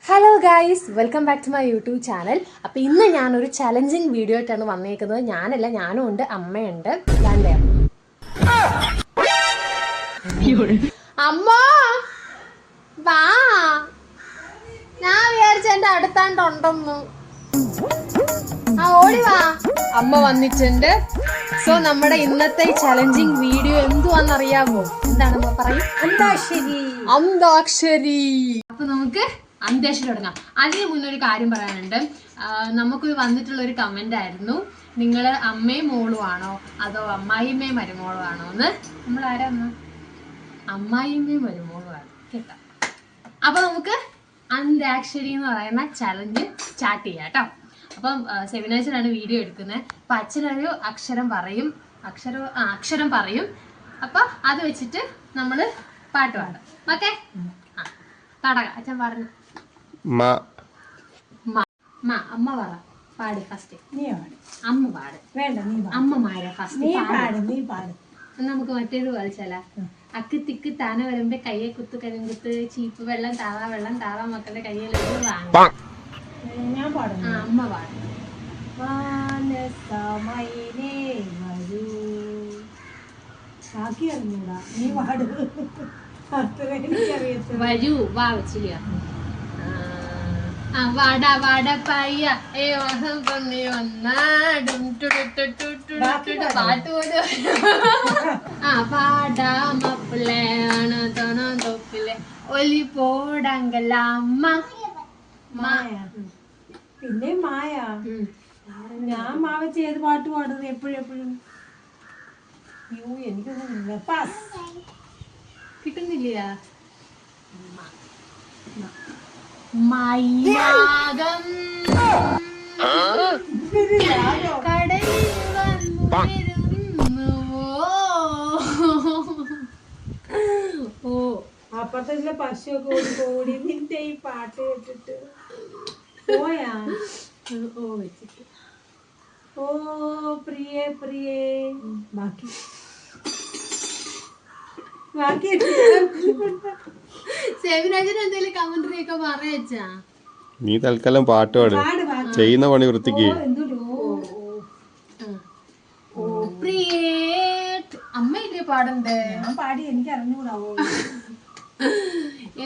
Hello guys, welcome back to my YouTube channel. അപ്പോൾ ഇന്ന് ഞാനൊരു ചലഞ്ചിങ് വീഡിയോ ആയിട്ടാണ് വന്നേക്കുന്നത്. ഞാനും ഉണ്ട്, അമ്മയുണ്ട്. അമ്മ വാ, ഞാൻ വിചാരിച്ച എന്റെ അടുത്താണ്ടുണ്ടെന്ന്. ഓടി വാ. അമ്മ വന്നിട്ടുണ്ട്. സോ നമ്മുടെ ഇന്നത്തെ ചലഞ്ചിങ് വീഡിയോ എന്തുവാന്നറിയാമോ? എന്താണെന്ന് പറയും. അന്താക്ഷരി. അപ്പൊ നമുക്ക് അന്താക്ഷരി തുടങ്ങാം. അതിന് മുന്നേ ഒരു കാര്യം പറയാനുണ്ട്. നമുക്ക് വന്നിട്ടുള്ള ഒരു കമന്റ് ആയിരുന്നു, നിങ്ങൾ അമ്മയും മോളും ആണോ അതോ അമ്മായിമ്മയും മരുമോളും ആണോ എന്ന്. നമ്മൾ ആരാ അമ്മായിമ്മയും മരുമോളും ആണ് കേട്ടോ. അപ്പൊ നമുക്ക് അന്താക്ഷരി എന്ന് പറയുന്ന ചലഞ്ച് സ്റ്റാർട്ട് ചെയ്യാം കേട്ടോ. അപ്പം സെമിനാഴ്ചയിലാണ് വീഡിയോ എടുക്കുന്നത്. അപ്പൊ അച്ഛനൊരു അക്ഷരം പറയും, അക്ഷരം പറയും. അപ്പൊ അത് വെച്ചിട്ട് നമ്മള് പാട്ട് പാടും. ഓക്കെ? തടക അച്ഛൻ പറഞ്ഞു. അമ്മ പറ, പാട് ഫസ്റ്റ്. അമ്മ പാട്. അമ്മമാരെ ഫസ്റ്റ് നമുക്ക് മറ്റേത് കളിച്ചാല. അക്ക് തിക്ക് താന വരുമ്പോ കയ്യെ കുത്ത് കരിങ്കുത്ത് ചീപ്പ് വെള്ളം താവാ മക്കളുടെ കയ്യിലേക്ക് വാങ്ങാം. അമ്മ പാടും. വരൂ വാ വെച്ചില്ല. വാട പയ്യ പന്നി വന്നാടും പാട്ട് പോലും. പാടാ മപ്പിളെ ആണ് തൊപ്പിലെ ഒലി പോടങ്കല അമ്മ. പിന്നെ മായ. ഞാൻ മാവച്ച് ഏത് പാട്ട് പാടുന്നത് എപ്പോഴും? എനിക്കൊന്നും കിട്ടുന്നില്ല. മൈനാകം കടലിൽ അപ്പുറത്തെ പശുവൊക്കെ ഓടി നിന്റെ ഈ പാട്ട് കേട്ടിട്ട് പോയാ. വെച്ചിട്ട് ഓ പ്രിയേ ബാക്കി കമന്ററി ഒക്കെ പറയാ. നീ തൽക്കാലം പാട്ട് പാട്, ചെയ്യുന്ന പണി വൃത്തിക്ക്. അമ്മയില്ലേ പാടണ്ടേ? പാടി എനിക്ക് അറിഞ്ഞുകൂടാവോ?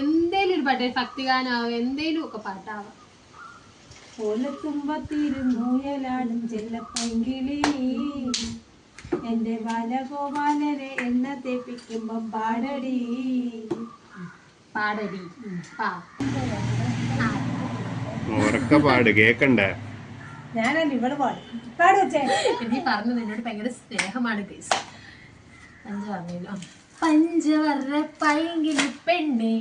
എന്തേലും ഒരു പാട്ട്, ഭക്തിഗാനാവും, എന്തേലും ഒക്കെ പാട്ടാവാം. ഓലത്തുമ്പത്തിരുന്നൂയലാടും ചെല്ലപ്പങ്കിളി എന്റെ ബാലഗോപാലരെ എണ്ണ തേപ്പിക്കുമ്പം പാടടി. പാട് കേക്കണ്ടേ? ഞാനല്ല ഇവള് പാട് വെച്ചേ. നീ പറഞ്ഞു നിന്നോട് ഭയങ്കര സ്നേഹമാണ്. പഞ്ചവർണ്ണ പൈങ്കിളി പെണ്ണെ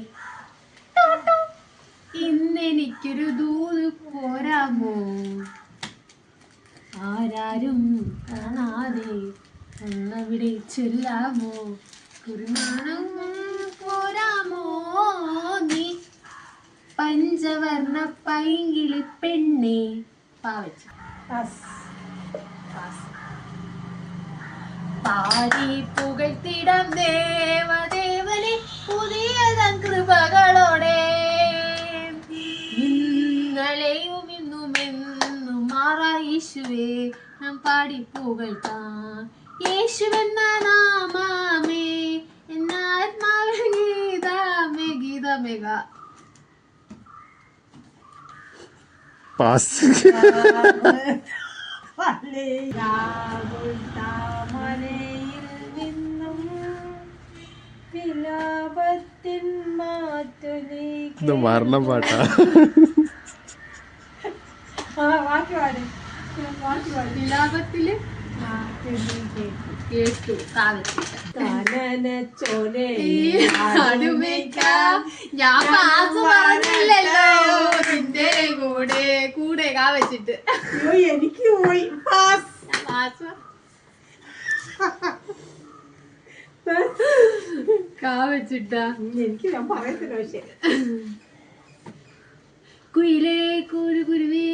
ഇന്നെനിക്കൊരു ദൂത് പോരാമോ? ആരാരും കാണാതെ ഒന്നവിടെ ചൊല്ലാമോ? കുരുമാനം പോരാമോ നീ പഞ്ചവർണ്ണ പൈങ്കിളി പെണ്ണെ. പാവച്ച് പാടി പുകഴ്ത്തിടം ദേവദേവനെ പുതിയതൻ കൃപകളോടെ. ഇന്നലെയും ഇന്നുമെന്നും മാറാ യേശുവേ നാം പാടി പുകഴ്ത്താം. യേശുവെന്ന നാമമേ എന്നാത്മാവിൽ ഗീതമേക. താമരയിൽ നിന്നും വിലാപത്തിൻ മാറ്റൊലിക്ക് മരണം പാട്ടാ. വിലാപത്തില് കേട്ടു ഞാൻ പാസ് പറഞ്ഞില്ലല്ലോ നിന്റെ കൂടെ കാ വെച്ചിട്ട്. എനിക്ക് പോയി കാ വെച്ചിട്ടാ. എനിക്ക് ഞാൻ പറയത്തില്ല. പക്ഷേ കുയിലേ കുരുവേ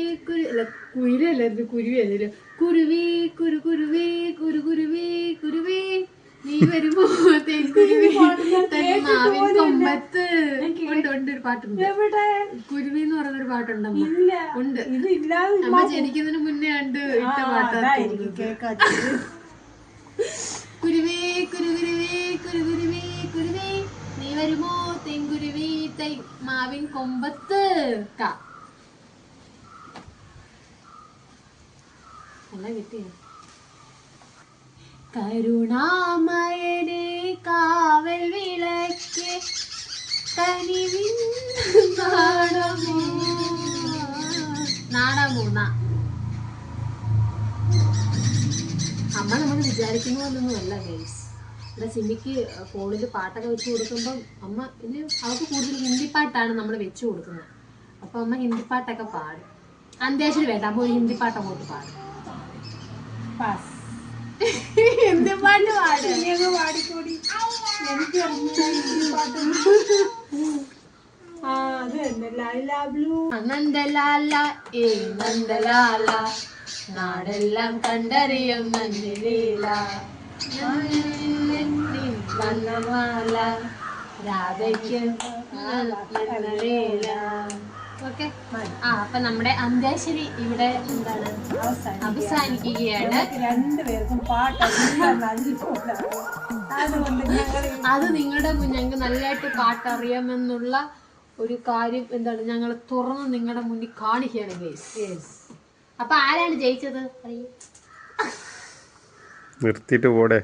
കുയിലല്ലായിരുന്നു, കുരുവിയല്ലോ. കുരുവേ നീ വരുമ്പോ മാവിൻ കൊമ്പത്ത് ഉണ്ട് ഒരു പാട്ടുണ്ട്. കുരുവി എന്ന് വേറൊരു പാട്ടുണ്ടമ്മ. ഇല്ല ഉണ്ട്. ഇത് ഇല്ലാതെ അമ്മ ജനിക്കുന്നതിന് മുന്നേ ഉണ്ട് ഇട്ട പാട്ടാ അതായിരിക്കും കേക്കാത്തത്. കുരുവേ കുരുകുരുവേ കുരുകുരുവേ കുരുവേ നീ വരുമോ തെങ്കുരുവി തൈ മാവിൻ കൊമ്പത്ത് എല്ലാം കിട്ടിയ കരുണാമയനെ കാവൽ വിളക്ക് കനിവിൻ നാടമോ അമ്മ നമ്മൾ വിചാരിക്കുന്ന പോലൊന്നും അല്ല ഗൈസ്. ഇവിടെ സിമിക്ക് ഫോണിൽ പാട്ടൊക്കെ വെച്ച് കൊടുക്കുമ്പം അമ്മ പിന്നെ അവർക്ക് കൂടുതൽ ഹിന്ദി പാട്ടാണ് നമ്മൾ വെച്ച് കൊടുക്കുന്നത്. അപ്പൊ അമ്മ ഹിന്ദി പാട്ടൊക്കെ പാടും. അന്ത്യാക്ഷരി വേണ്ട, അമ്മ ഒരു ഹിന്ദി പാട്ട് അങ്ങോട്ട് പാടും. പാസ്. ഹിന്ദി പാട്ട് പാടും. നീയൊക്കെ പാടിക്കോടി. എനിക്ക് അറിഞ്ഞൂടാ ഹിന്ദി പാട്ടൊന്നും. അത് തന്നെ ലൈലാ ബ്ലൂ. നന്ദലാല ഏ നന്ദലാല നാടെല്ലാം കണ്ടറിയും നന്ദിലീല വന്നമാല രാധയ്ക്ക് ഓക്കെ. അപ്പൊ നമ്മുടെ അന്ത്യാക്ഷരി ഇവിടെ എന്താണ് അവസാനിക്കുകയാണ്. രണ്ടുപേർക്കും പാട്ട് അതുകൊണ്ട് അത് നിങ്ങളുടെ ഞങ്ങൾക്ക് നല്ലതായിട്ട് പാട്ടറിയാമെന്നുള്ള ഒരു കാര്യം എന്താണ് ഞങ്ങൾ തുറന്ന് നിങ്ങളുടെ മുന്നിൽ കാണിക്കുകയാണ് ഗൈസ്. അപ്പൊ ആരാണ് ജയിച്ചത്? നിർത്തിയിട്ട് പോടെ.